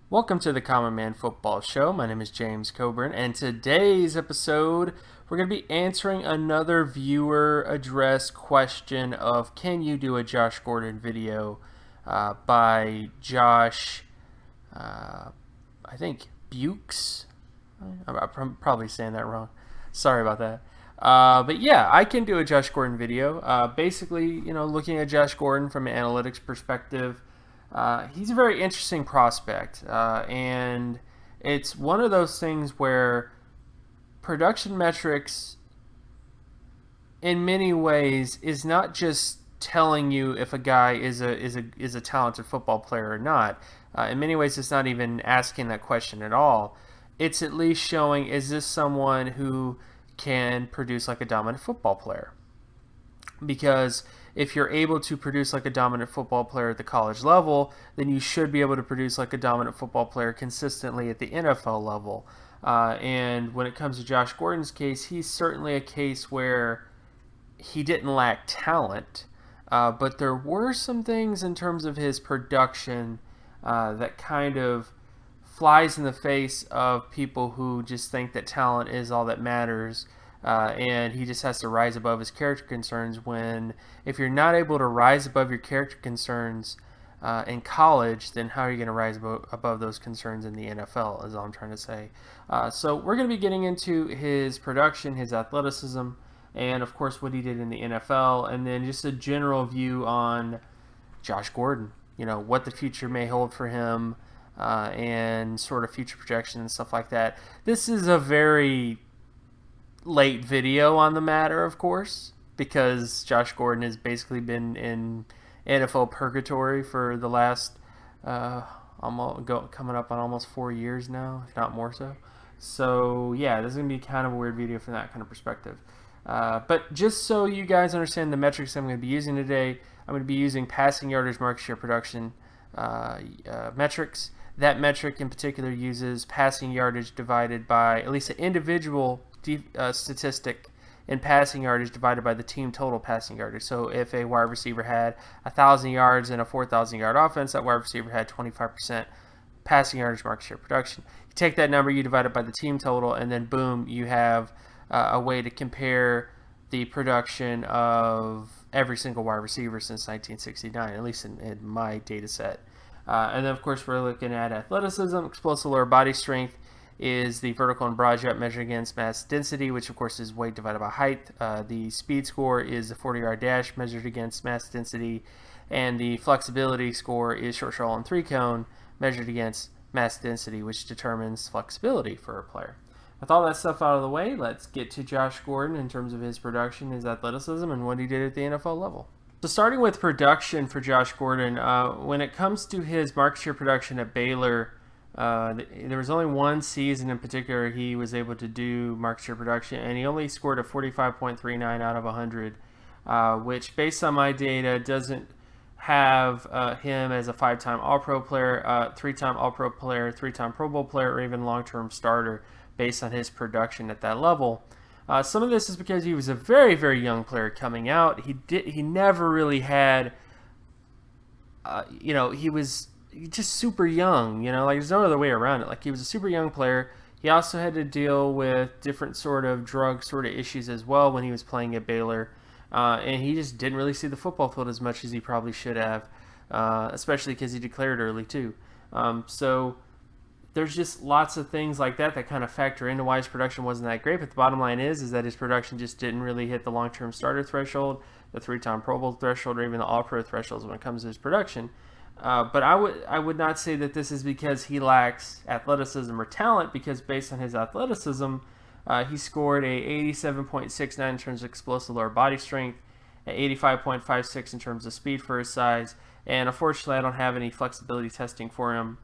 Welcome to the Common Man Football Show. My name is James Coburn, and today's episode we're going to be answering another viewer addressed question of can you do a Josh Gordon video by Josh, I think Bukes. I'm probably saying that wrong. Sorry about that. But yeah, I can do a Josh Gordon video. Basically, looking at Josh Gordon from an analytics perspective, he's a very interesting prospect, and it's one of those things where production metrics, in many ways, is not just telling you if a guy is a talented football player or not. In many ways, it's not even asking that question at all. It's at least showing, is this someone who can produce like a dominant football player? Because if you're able to produce like a dominant football player at the college level, then you should be able to produce like a dominant football player consistently at the NFL level. And when it comes to Josh Gordon's case, he's certainly a case where he didn't lack talent, but there were some things in terms of his production that kind of flies in the face of people who just think that talent is all that matters. And he just has to rise above his character concerns when if you're not able to rise above your character concerns in college, then how are you going to rise above those concerns in the NFL is all I'm trying to say. So we're going to be getting into his production, his athleticism, and of course what he did in the NFL, and then just a general view on Josh Gordon, what the future may hold for him, and sort of future projections and stuff like that. This is a very late video on the matter, of course, because Josh Gordon has basically been in NFL purgatory for the last coming up on almost 4 years now, if not more so. So yeah, this is gonna be kind of a weird video from that kind of perspective. But just so you guys understand the metrics I'm going to be using today, I'm going to be using passing yardage, market share, production metrics. That metric in particular uses passing yardage divided by at least an individual statistic in passing yardage divided by the team total passing yardage. So if a wide receiver had 1,000 yards in a 4,000 yard offense, that wide receiver had 25% passing yardage market share production. You take that number, you divide it by the team total, and then boom, you have a way to compare the production of every single wide receiver since 1969, at least in my data set. And then, of course, we're looking at athleticism. Explosive lower body strength is the vertical and broad jump measured against mass density, which, of course, is weight divided by height. The speed score is the 40-yard dash measured against mass density. And the flexibility score is short shuttle and three cone measured against mass density, which determines flexibility for a player. With all that stuff out of the way, let's get to Josh Gordon in terms of his production, his athleticism, and what he did at the NFL level. So starting with production for Josh Gordon, when it comes to his market share production at Baylor, there was only one season in particular he was able to do market share production, and he only scored a 45.39 out of 100, which based on my data doesn't have him as a 5-time All-Pro player, 3-time All-Pro player, 3-time Pro Bowl player, or even long-term starter based on his production at that level. Some of this is because he was a very, very young player coming out. He never really had, he was just super young, like there's no other way around it. Like he was a super young player. He also had to deal with different sort of drug sort of issues as well when he was playing at Baylor. And he just didn't really see the football field as much as he probably should have, especially because he declared early too. So there's just lots of things like that kind of factor into why his production wasn't that great. But the bottom line is that his production just didn't really hit the long-term starter threshold, the 3-time Pro Bowl threshold, or even the All-Pro thresholds when it comes to his production. But I would not say that this is because he lacks athleticism or talent, because based on his athleticism, he scored a 87.69 in terms of explosive lower body strength, at 85.56 in terms of speed for his size, and unfortunately I don't have any flexibility testing for him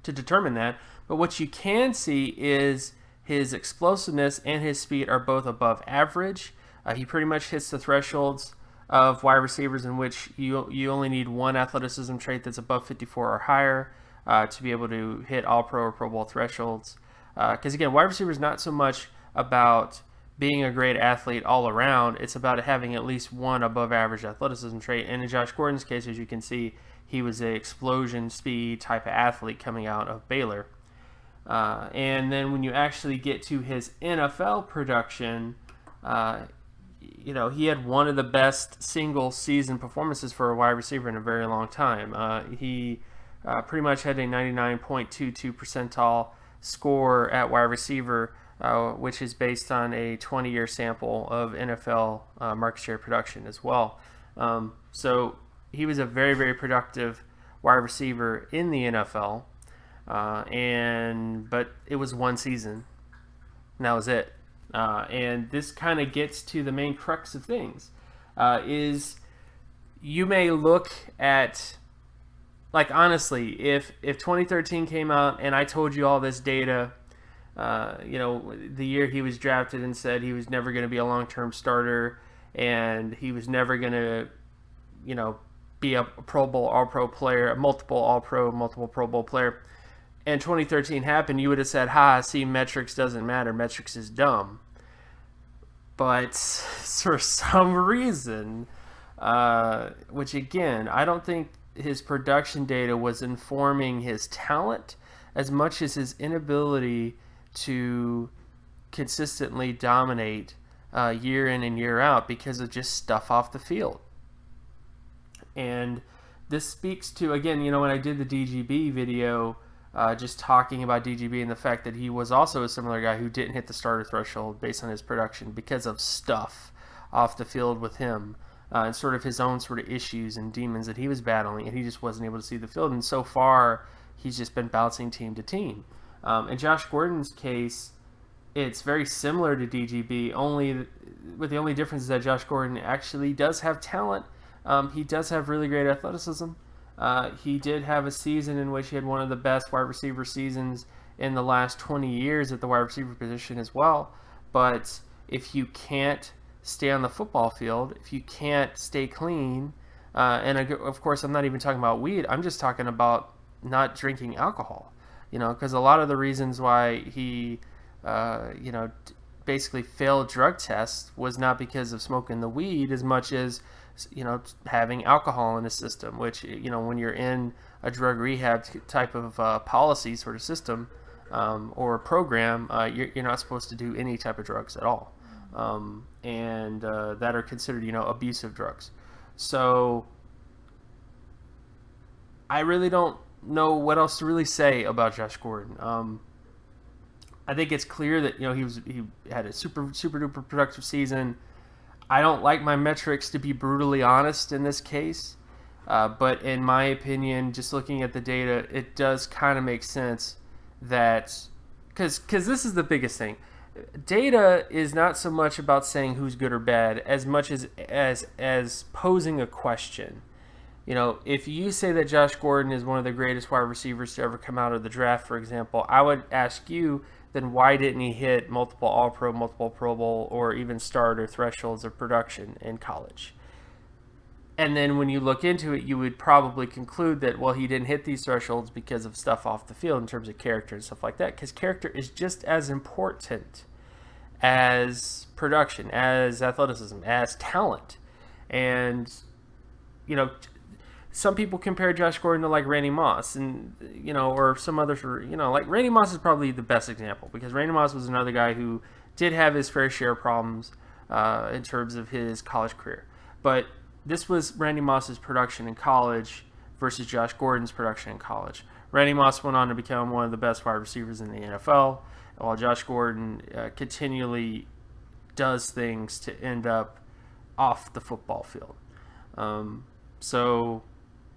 to determine that. But what you can see is his explosiveness and his speed are both above average. He pretty much hits the thresholds of wide receivers in which you only need one athleticism trait that's above 54 or higher to be able to hit All-Pro or Pro Bowl thresholds. Because again, wide receiver is not so much about being a great athlete all around. It's about having at least one above average athleticism trait. And in Josh Gordon's case, as you can see, he was an explosion speed type of athlete coming out of Baylor. And then when you actually get to his NFL production, he had one of the best single season performances for a wide receiver in a very long time. He pretty much had a 99.22 percentile score at wide receiver, which is based on a 20-year sample of NFL market share production as well. So he was a very, very productive wide receiver in the NFL, but it was one season, and that was it. And this kind of gets to the main crux of things, is you may look at, like, honestly, if 2013 came out and I told you all this data, the year he was drafted, and said he was never going to be a long-term starter and he was never going to, be a Pro Bowl, All-Pro player, a multiple All-Pro, multiple Pro Bowl player, and 2013 happened, you would have said, see, metrics doesn't matter. Metrics is dumb. But for some reason, which again, I don't think his production data was informing his talent as much as his inability to consistently dominate year in and year out because of just stuff off the field. And this speaks to, again, when I did the DGB video, just talking about DGB and the fact that he was also a similar guy who didn't hit the starter threshold based on his production because of stuff off the field with him, and sort of his own sort of issues and demons that he was battling, and he just wasn't able to see the field. And so far, he's just been bouncing team to team. In Josh Gordon's case, it's very similar to DGB, with the only difference is that Josh Gordon actually does have talent. He does have really great athleticism. He did have a season in which he had one of the best wide receiver seasons in the last 20 years at the wide receiver position as well. But if you can't stay on the football field, if you can't stay clean, and of course I'm not even talking about weed, I'm just talking about not drinking alcohol, because a lot of the reasons why he, basically failed drug tests was not because of smoking the weed as much as having alcohol in the system, which, when you're in a drug rehab type of policy sort of system or program, you're not supposed to do any type of drugs at all, and that are considered, abusive drugs. So I really don't know what else to really say about Josh Gordon. I think it's clear that he had a super duper productive season. I don't like my metrics, to be brutally honest, in this case. But in my opinion, just looking at the data, it does kind of make sense that, because this is the biggest thing. Data is not so much about saying who's good or bad as much as posing a question. If you say that Josh Gordon is one of the greatest wide receivers to ever come out of the draft, for example, I would ask you, then why didn't he hit multiple All-Pro, multiple Pro Bowl, or even starter thresholds of production in college? And then when you look into it, you would probably conclude that, well, he didn't hit these thresholds because of stuff off the field in terms of character and stuff like that, because character is just as important as production, as athleticism, as talent. And, some people compare Josh Gordon to like Randy Moss, and or some others, like Randy Moss is probably the best example, because Randy Moss was another guy who did have his fair share of problems in terms of his college career. But this was Randy Moss's production in college versus Josh Gordon's production in college. Randy Moss went on to become one of the best wide receivers in the NFL, while Josh Gordon continually does things to end up off the football field. So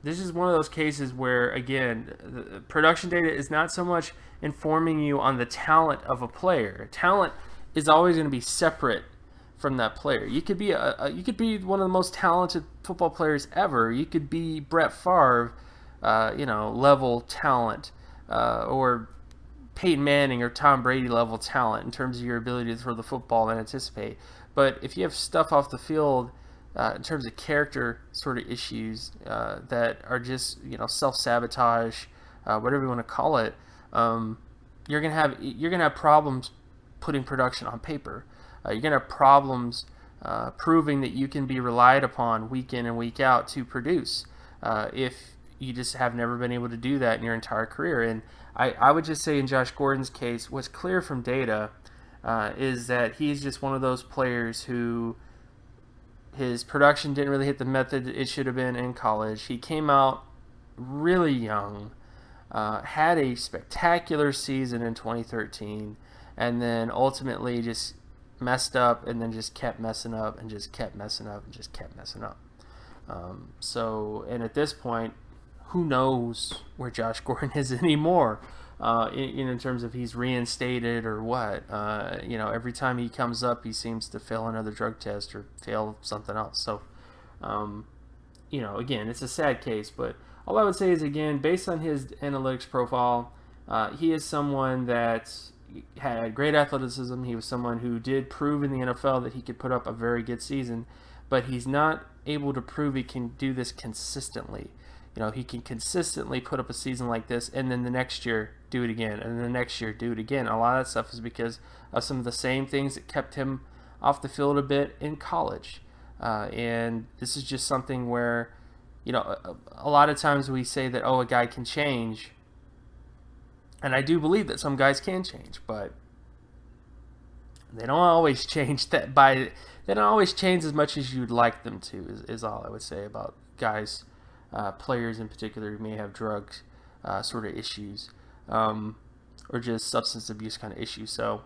this is one of those cases where, again, the production data is not so much informing you on the talent of a player. Talent is always going to be separate from that player. You could be one of the most talented football players ever. You could be Brett Favre, level talent, or Peyton Manning or Tom Brady level talent in terms of your ability to throw the football and anticipate. But if you have stuff off the field, in terms of character sort of issues that are just self-sabotage, whatever you want to call it, you're gonna have problems putting production on paper. You're gonna have problems proving that you can be relied upon week in and week out to produce. If you just have never been able to do that in your entire career. And I would just say in Josh Gordon's case, what's clear from data is that he's just one of those players who his production didn't really hit the method it should have been in college. He came out really young, had a spectacular season in 2013, and then ultimately just messed up and then just kept messing up and just kept messing up and just kept messing up. And at this point, who knows where Josh Gordon is anymore in terms of he's reinstated or what. Every time he comes up, he seems to fail another drug test or fail something else. So, again, it's a sad case, but all I would say is, again, based on his analytics profile, he is someone that had great athleticism. He was someone who did prove in the NFL that he could put up a very good season, but he's not able to prove he can do this consistently. He can consistently put up a season like this, and then the next year do it again, and then the next year do it again. A lot of that stuff is because of some of the same things that kept him off the field a bit in college. And this is just something where, a lot of times we say that, a guy can change. And I do believe that some guys can change, but they don't always change they don't always change as much as you'd like them to, is all I would say about guys, players in particular who may have drug sort of issues, or just substance abuse kind of issues. So,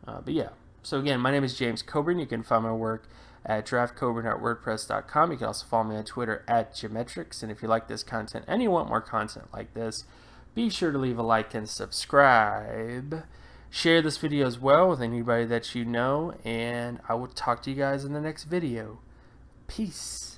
but yeah. So again, my name is James Coburn. You can find my work at draftcoburn.wordpress.com. You can also follow me on Twitter at Geometrics. And if you like this content and you want more content like this, be sure to leave a like and subscribe. Share this video as well with anybody that you know, and I will talk to you guys in the next video. Peace.